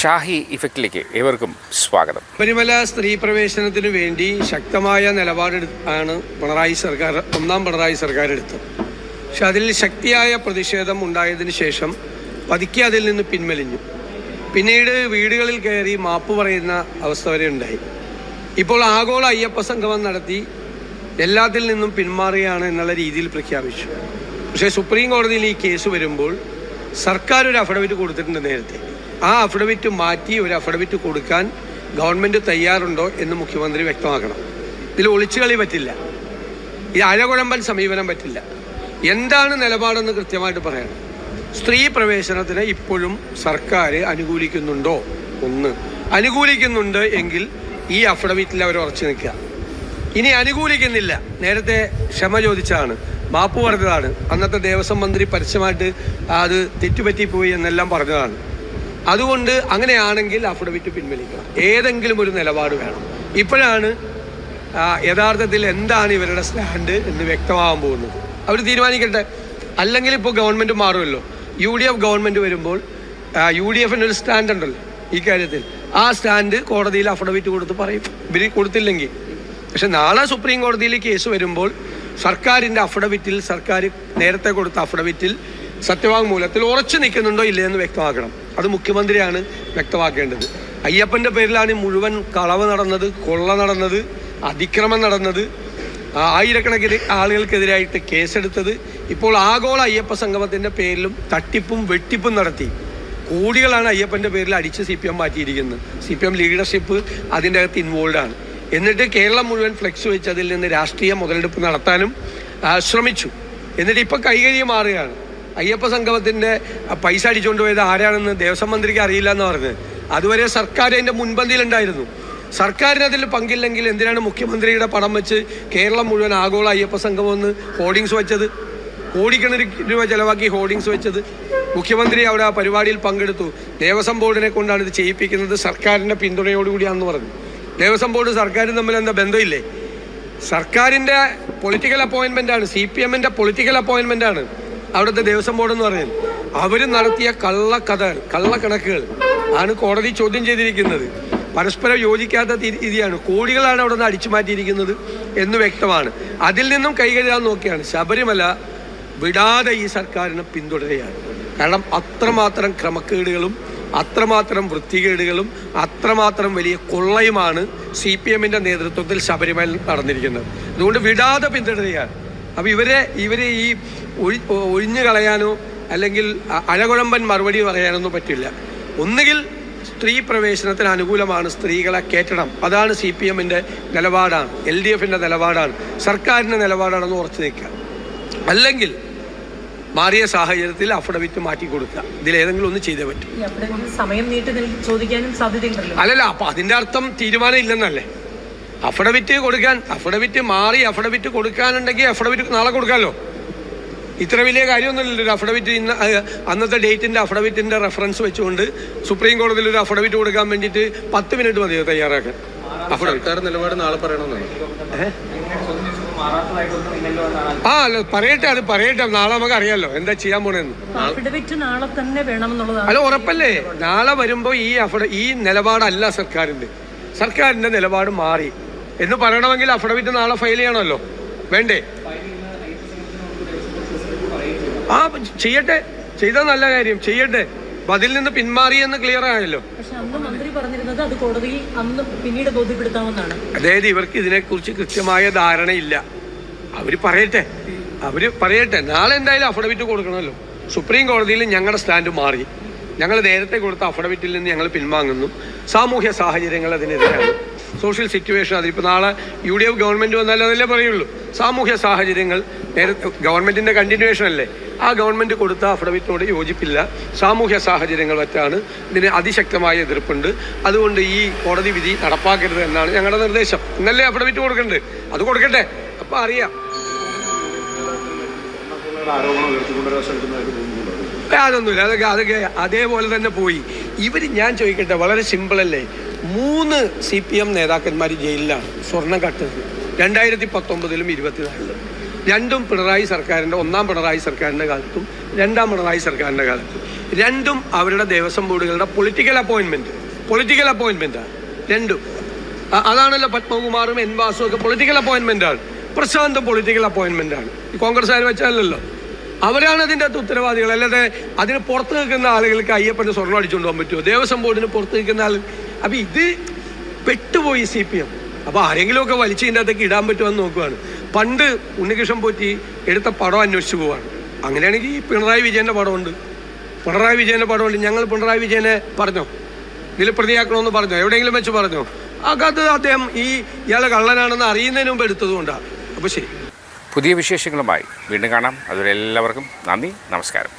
ഷാഹി ഇഫക്റ്റിലേക്ക് ഏവർക്കും സ്വാഗതം. ശബരിമല സ്ത്രീ പ്രവേശനത്തിന് വേണ്ടി ശക്തമായ നിലപാടാണ് ഒന്നാം പിണറായി സർക്കാർ എടുത്തത്. പക്ഷെ അതിൽ ശക്തിയായ പ്രതിഷേധം ഉണ്ടായതിന് ശേഷം പതുക്കെ അതിൽ നിന്ന് പിൻവലിഞ്ഞു. പിന്നീട് വീടുകളിൽ കയറി മാപ്പ് പറയുന്ന അവസ്ഥ വരെ ഉണ്ടായി. ഇപ്പോൾ ആഗോള അയ്യപ്പ സംഗമം നടത്തി എല്ലാത്തിൽ നിന്നും പിന്മാറുകയാണ് എന്നുള്ള രീതിയിൽ പ്രഖ്യാപിച്ചു. പക്ഷേ സുപ്രീം കോടതിയിൽ ഈ കേസ് വരുമ്പോൾ സർക്കാർ ഒരു അഫിഡവിറ്റ് കൊടുത്തിട്ടുണ്ട് നേരത്തെ. ആ അഫിഡവിറ്റ് മാറ്റി ഒരു അഫിഡവിറ്റ് കൊടുക്കാൻ ഗവൺമെൻറ് തയ്യാറുണ്ടോ എന്ന് മുഖ്യമന്ത്രി വ്യക്തമാക്കണം. ഇതിൽ ഒളിച്ചുകളി പറ്റില്ല, ഈ അഴകുഴമ്പൻ സമീപനം പറ്റില്ല. എന്താണ് നിലപാടെന്ന് കൃത്യമായിട്ട് പറയണം. സ്ത്രീ പ്രവേശനത്തിന് ഇപ്പോഴും സർക്കാർ അനുകൂലിക്കുന്നുണ്ടോ? ഒന്ന്, അനുകൂലിക്കുന്നുണ്ട് എങ്കിൽ ഈ അഫിഡവിറ്റിൽ അവർ ഉറച്ചു നിൽക്കുക. ഇനി അനുകൂലിക്കുന്നില്ല, നേരത്തെ ക്ഷമ ചോദിച്ചതാണ്, മാപ്പ് പറഞ്ഞതാണ്, അന്നത്തെ ദേവസ്വം മന്ത്രി പരസ്യമായിട്ട് അത് തെറ്റുപറ്റിപ്പോയി എന്നെല്ലാം പറഞ്ഞതാണ്. അതുകൊണ്ട് അങ്ങനെയാണെങ്കിൽ അഫിഡവിറ്റ് പിൻവലിക്കണം. ഏതെങ്കിലും ഒരു നിലപാട് വേണം. ഇപ്പോഴാണ് യഥാർത്ഥത്തിൽ എന്താണ് ഇവരുടെ സ്റ്റാൻഡ് എന്ന് വ്യക്തമാകാൻ പോകുന്നത്. അവർ തീരുമാനിക്കട്ടെ. അല്ലെങ്കിൽ ഇപ്പോൾ ഗവൺമെൻറ് മാറുമല്ലോ. UDF ഗവൺമെൻറ് വരുമ്പോൾ UDFന് ഒരു സ്റ്റാൻഡ് ഉണ്ടല്ലോ ഈ കാര്യത്തിൽ. ആ സ്റ്റാൻഡ് കോടതിയിൽ അഫിഡവിറ്റ് കൊടുത്ത് പറയും, ഇവർ കൊടുത്തില്ലെങ്കിൽ. പക്ഷെ നാളെ സുപ്രീം കോടതിയിൽ കേസ് വരുമ്പോൾ സർക്കാരിൻ്റെ അഫിഡവിറ്റിൽ, സർക്കാർ നേരത്തെ കൊടുത്ത അഫിഡവിറ്റിൽ സത്യവാങ്മൂലത്തിൽ ഉറച്ചു നിൽക്കുന്നുണ്ടോ ഇല്ലേ എന്ന് വ്യക്തമാക്കണം. അത് മുഖ്യമന്ത്രിയാണ് വ്യക്തമാക്കേണ്ടത്. അയ്യപ്പൻ്റെ പേരിലാണ് മുഴുവൻ കളവ് നടന്നത്, കൊള്ള നടന്നത്, അതിക്രമം നടന്നത്, ആയിരക്കണക്കിന് ആളുകൾക്കെതിരായിട്ട് കേസെടുത്തത്. ഇപ്പോൾ ആഗോള അയ്യപ്പ സംഗമത്തിൻ്റെ പേരിലും തട്ടിപ്പും വെട്ടിപ്പും നടത്തി കോടികളാണ് അയ്യപ്പൻ്റെ പേരിൽ അടിച്ച് CPM മാറ്റിയിരിക്കുന്നത്. CPM ലീഡർഷിപ്പ് അതിൻ്റെ അകത്ത് ഇൻവോൾവാണ്. എന്നിട്ട് കേരളം മുഴുവൻ ഫ്ലെക്സ് വെച്ച് അതിൽ നിന്ന് രാഷ്ട്രീയ മുതലെടുപ്പ് നടത്താനും ശ്രമിച്ചു. എന്നിട്ട് ഇപ്പം കൈകഴുകി മാറുകയാണ്. അയ്യപ്പ സംഗമത്തിൻ്റെ പൈസ അടിച്ചുകൊണ്ട് പോയത് ആരാണെന്ന് ദേവസ്വം മന്ത്രിക്ക് അറിയില്ല എന്ന് പറഞ്ഞത്. അതുവരെ സർക്കാർ അതിൻ്റെ മുൻപന്തിയിലുണ്ടായിരുന്നു. സർക്കാരിന് അതിൽ പങ്കില്ലെങ്കിൽ എന്തിനാണ് മുഖ്യമന്ത്രിയുടെ പടം വെച്ച് കേരളം മുഴുവൻ ആഗോള അയ്യപ്പ സംഗമം എന്ന് ഹോർഡിങ്സ് വെച്ചത്? കോടിക്കണക്കിന് രൂപ ചിലവാക്കി ഹോർഡിങ്സ് വെച്ചത്. മുഖ്യമന്ത്രി അവിടെ ആ പരിപാടിയിൽ പങ്കെടുത്തു. ദേവസ്വം ബോർഡിനെ കൊണ്ടാണ് ഇത് ചെയ്യിപ്പിക്കുന്നത്, സർക്കാരിൻ്റെ പിന്തുണയോടുകൂടിയാണെന്ന് പറഞ്ഞു. ദേവസ്വം ബോർഡ് സർക്കാരും തമ്മിൽ എന്താ ബന്ധമില്ലേ? സർക്കാരിൻ്റെ പൊളിറ്റിക്കൽ അപ്പോയിൻമെൻ്റാണ്, CPMൻ്റെ പൊളിറ്റിക്കൽ അപ്പോയിൻമെൻ്റാണ് അവിടുത്തെ ദേവസ്വം ബോർഡ് എന്ന് പറയുന്നത്. അവർ നടത്തിയ കള്ളക്കണക്കുകൾ ആണ് കോടതി ചോദ്യം ചെയ്തിരിക്കുന്നത്. പരസ്പരം യോജിക്കാത്ത രീതിയാണ്. കോടികളാണ് അവിടെ നിന്ന് അടിച്ചു മാറ്റിയിരിക്കുന്നത് എന്ന് വ്യക്തമാണ്. അതിൽ നിന്നും കൈകഴുകാൻ നോക്കിയാണ്. ശബരിമല വിടാതെ ഈ സർക്കാരിനെ പിന്തുടരുകയാണ്. കാരണം അത്രമാത്രം ക്രമക്കേടുകളും അത്രമാത്രം വൃത്തികേടുകളും അത്രമാത്രം വലിയ കൊള്ളയുമാണ് CPMൻ്റെ നേതൃത്വത്തിൽ ശബരിമല നടന്നിരിക്കുന്നത്. അതുകൊണ്ട് വിടാതെ പിന്തുടരുകയാണ്. അപ്പോൾ ഇവരെ ഈ ഒഴിഞ്ഞു കളയാനോ അല്ലെങ്കിൽ അഴകുഴമ്പൻ മറുപടി പറയാനൊന്നും പറ്റില്ല. ഒന്നുകിൽ സ്ത്രീ പ്രവേശനത്തിന് അനുകൂലമാണ്, സ്ത്രീകളെ കയറ്റണം, അതാണ് CPMൻ്റെ നിലപാടാണ്, LDFൻ്റെ നിലപാടാണ്, സർക്കാരിൻ്റെ നിലപാടാണെന്ന് ഉറച്ചു നിൽക്കുക. അല്ലെങ്കിൽ മാറിയ സാഹചര്യത്തിൽ അഫിഡവിറ്റ് മാറ്റി കൊടുക്കുക. ഇതിലേതെങ്കിലും ഒന്ന് ചെയ്തേ പറ്റും. അല്ലല്ല, അപ്പം അതിൻ്റെ അർത്ഥം തീരുമാനം ഇല്ലെന്നല്ലേ. അഫിഡവിറ്റ് മാറി അഫിഡവിറ്റ് കൊടുക്കാനുണ്ടെങ്കിൽ അഫിഡവിറ്റ് നാളെ കൊടുക്കാമല്ലോ. ഇത്ര വലിയ കാര്യമൊന്നുമില്ലല്ലോ. ഒരു അഫിഡവിറ്റ് അന്നത്തെ ഡേറ്റിൻ്റെ അഫിഡവിറ്റിൻ്റെ റെഫറൻസ് വെച്ചുകൊണ്ട് സുപ്രീം കോടതിയിൽ ഒരു അഫിഡവിറ്റ് കൊടുക്കാൻ വേണ്ടിയിട്ട് 10 മിനിറ്റ് മതിയോ തയ്യാറാക്കാൻ? സർക്കാർ നിലപാട് നാളെ പറയണമെന്നാണ്. അല്ല, പറയട്ടെ. നാളെ നമുക്ക് അറിയാമല്ലോ എന്താ ചെയ്യാൻ പോണെന്ന്. അല്ല, ഉറപ്പല്ലേ? നാളെ വരുമ്പോൾ ഈ നിലപാടല്ല സർക്കാരിൻ്റെ നിലപാട് മാറി എന്ന് പറയണമെങ്കിൽ അഫിഡവിറ്റ് നാളെ ഫയൽ ചെയ്യണമല്ലോ, വേണ്ടേ? ചെയ്താൽ നല്ല കാര്യം, ചെയ്യട്ടെ. അതിൽ നിന്ന് പിന്മാറിയെന്ന് ക്ലിയർ ആയല്ലോ. അതായത് ഇവർക്ക് ഇതിനെക്കുറിച്ച് കൃത്യമായ ധാരണയില്ല. അവർ പറയട്ടെ. നാളെ എന്തായാലും അഫിഡവിറ്റ് കൊടുക്കണമല്ലോ. സുപ്രീം കോടതിയിൽ ഞങ്ങളുടെ സ്റ്റാൻഡ് മാറി. ഞങ്ങൾ നേരത്തെ കൊടുത്ത അഫിഡവിറ്റിൽ നിന്ന് ഞങ്ങൾ പിൻവാങ്ങുന്നു. സാമൂഹ്യ സാഹചര്യങ്ങൾ അതിനെതിരാണ്, സോഷ്യൽ സിറ്റുവേഷൻ. അതിപ്പോൾ നാളെ UDF ഗവൺമെൻറ് വന്നാലും അതല്ലേ പറയുള്ളൂ. സാമൂഹ്യ സാഹചര്യങ്ങൾ നേരത്തെ ഗവൺമെൻറ്റിൻ്റെ കണ്ടിന്യൂവേഷൻ അല്ലേ. ആ ഗവൺമെൻറ് കൊടുത്ത അഫിഡവിറ്റിനോട് യോജിപ്പില്ല, സാമൂഹ്യ സാഹചര്യങ്ങൾ വെച്ചാണ്, ഇതിന് അതിശക്തമായ എതിർപ്പുണ്ട്. അതുകൊണ്ട് ഈ കോടതി വിധി നടപ്പാക്കരുത് എന്നാണ് ഞങ്ങളുടെ നിർദ്ദേശം. ഇന്നല്ലേ അഫിഡവിറ്റ് കൊടുക്കണ്ടേ, അത് കൊടുക്കട്ടെ. അപ്പം അറിയാം. അതൊന്നുമില്ല, അതൊക്കെ അതേപോലെ തന്നെ പോയി. ഞാൻ ചോദിക്കട്ടെ, വളരെ സിമ്പിളല്ലേ. 3 CPM നേതാക്കന്മാർ ജയിലിലാണ് സ്വർണം കട്ടത് 2019-ലും 2024-ലും. രണ്ടും പിണറായി സർക്കാരിൻ്റെ, ഒന്നാം പിണറായി സർക്കാരിൻ്റെ കാലത്തും രണ്ടാം പിണറായി സർക്കാരിൻ്റെ കാലത്തും. രണ്ടും അവരുടെ ദേവസ്വം ബോർഡുകളുടെ പൊളിറ്റിക്കൽ അപ്പോയിൻമെൻറ്റാണ് രണ്ടും. അതാണല്ലോ പത്മകുമാറും എൻ വാസും ഒക്കെ പൊളിറ്റിക്കൽ അപ്പോയിൻമെൻറ്റാണ്. പ്രശാന്ത് പൊളിറ്റിക്കൽ അപ്പോയിൻമെൻറ്റാണ്. ഈ കോൺഗ്രസ്സുകാർ വെച്ചാലല്ലോ, അവരാണ് അതിൻ്റെ അകത്ത് ഉത്തരവാദികൾ. അല്ലാതെ അതിന് പുറത്ത് നിൽക്കുന്ന ആളുകൾക്ക് അയ്യപ്പൻ്റെ സ്വർണ്ണം അടിച്ചുകൊണ്ട് പോകാൻ പറ്റുമോ? ദേവസ്വം ബോർഡിന് പുറത്ത് നിൽക്കുന്ന ആൾ. അപ്പം ഇത് പെട്ടുപോയി CPM. അപ്പോൾ ആരെങ്കിലുമൊക്കെ വലിച്ചതിൻ്റെ അകത്തേക്ക് ഇടാൻ പറ്റുമെന്ന് നോക്കുകയാണ്. പണ്ട് ഉണ്ണികൃഷ്ണൻ പോറ്റി എടുത്ത പടം അന്വേഷിച്ച് പോവാണ്. അങ്ങനെയാണെങ്കിൽ പിണറായി വിജയൻ്റെ പടമുണ്ട്. ഞങ്ങൾ പിണറായി വിജയനെ പറഞ്ഞോ, ഇതിൽ പ്രതിയാക്കണമെന്ന് പറഞ്ഞോ, എവിടെയെങ്കിലും വെച്ച് പറഞ്ഞോ? അത് അദ്ദേഹം ഇയാളെ കള്ളനാണെന്ന് അറിയുന്നതിന് മുമ്പ് എടുത്തതുകൊണ്ടാണ്. അപ്പോൾ ശരി, പുതിയ വിശേഷങ്ങളുമായി വീണ്ടും കാണാം. അതുവരെ എല്ലാവർക്കും നന്ദി, നമസ്കാരം.